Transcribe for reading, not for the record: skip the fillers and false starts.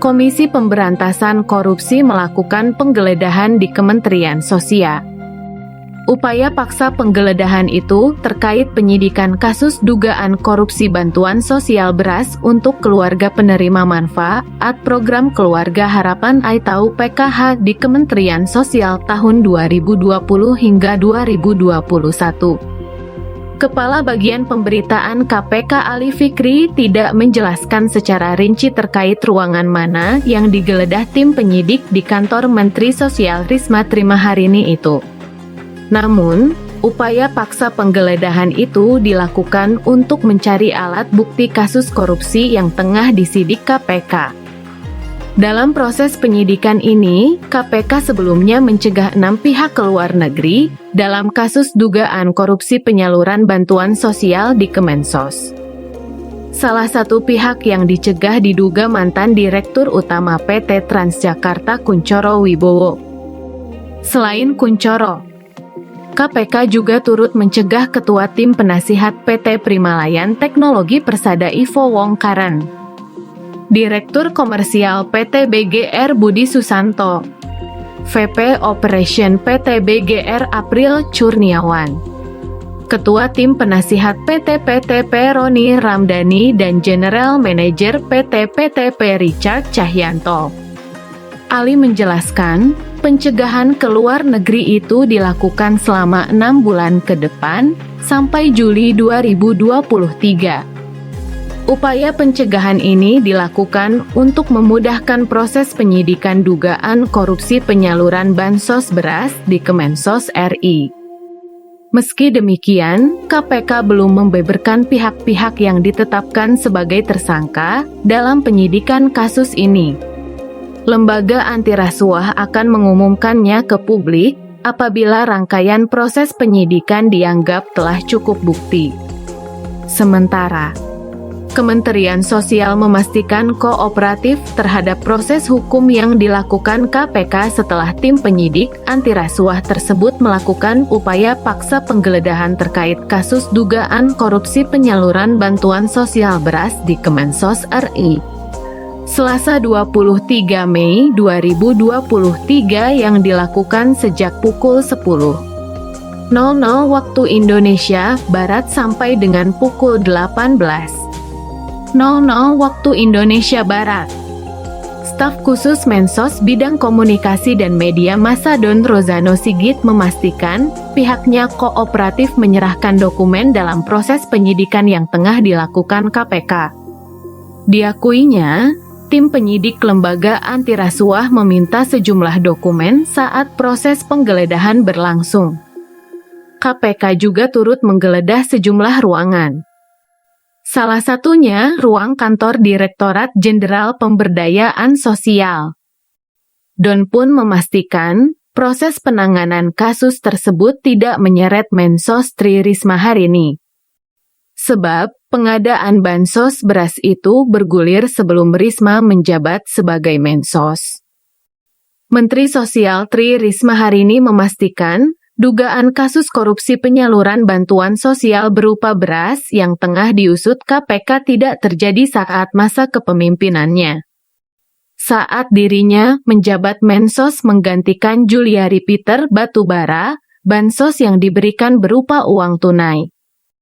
Komisi Pemberantasan Korupsi melakukan penggeledahan di Kementerian Sosial. Upaya paksa penggeledahan itu terkait penyidikan kasus dugaan korupsi bantuan sosial beras untuk keluarga penerima manfaat program Keluarga Harapan atau PKH di Kementerian Sosial tahun 2020 hingga 2021. Kepala Bagian Pemberitaan KPK Ali Fikri tidak menjelaskan secara rinci terkait ruangan mana yang digeledah tim penyidik di kantor Menteri Sosial Risma Trimahari itu. Namun, upaya paksa penggeledahan itu dilakukan untuk mencari alat bukti kasus korupsi yang tengah disidik KPK. Dalam proses penyidikan ini, KPK sebelumnya mencegah 6 pihak ke luar negeri dalam kasus dugaan korupsi penyaluran bantuan sosial di Kemensos. Salah satu pihak yang dicegah diduga mantan Direktur Utama PT Transjakarta Kunchoro Wibowo. Selain Kunchoro, KPK juga turut mencegah Ketua Tim Penasihat PT Primalayan Teknologi Persada Ivo Wongkaran, Direktur Komersial PT BGR Budi Susanto, VP Operation PT BGR April Curniawan, Ketua Tim Penasihat PT PTP Roni Ramdhani dan General Manager PT PTP Richard Cahyanto. Ali menjelaskan, pencegahan ke luar negeri itu dilakukan selama 6 bulan ke depan, sampai Juli 2023. Upaya pencegahan ini dilakukan untuk memudahkan proses penyidikan dugaan korupsi penyaluran bansos beras di Kemensos RI. Meski demikian, KPK belum membeberkan pihak-pihak yang ditetapkan sebagai tersangka dalam penyidikan kasus ini. Lembaga antirasuah akan mengumumkannya ke publik apabila rangkaian proses penyidikan dianggap telah cukup bukti. Sementara, Kementerian Sosial memastikan kooperatif terhadap proses hukum yang dilakukan KPK setelah tim penyidik antirasuah tersebut melakukan upaya paksa penggeledahan terkait kasus dugaan korupsi penyaluran bantuan sosial beras di Kemensos RI. Selasa 23 Mei 2023 yang dilakukan sejak pukul 10.00 waktu Indonesia Barat sampai dengan pukul 18.00 waktu Indonesia Barat. Staf khusus Mensos Bidang Komunikasi dan Media Massa Don Rozano Sigit memastikan pihaknya kooperatif menyerahkan dokumen dalam proses penyidikan yang tengah dilakukan KPK. Diakuinya, tim penyidik lembaga antirasuah meminta sejumlah dokumen saat proses penggeledahan berlangsung. KPK juga turut menggeledah sejumlah ruangan. Salah satunya ruang kantor Direktorat Jenderal Pemberdayaan Sosial. Don pun memastikan proses penanganan kasus tersebut tidak menyeret Mensos Tri Risma hari ini. Sebab, pengadaan bansos beras itu bergulir sebelum Risma menjabat sebagai Mensos. Menteri Sosial Tri Risma hari ini memastikan dugaan kasus korupsi penyaluran bantuan sosial berupa beras yang tengah diusut KPK tidak terjadi saat masa kepemimpinannya. Saat dirinya menjabat Mensos menggantikan Juliari Peter Batubara, bansos yang diberikan berupa uang tunai.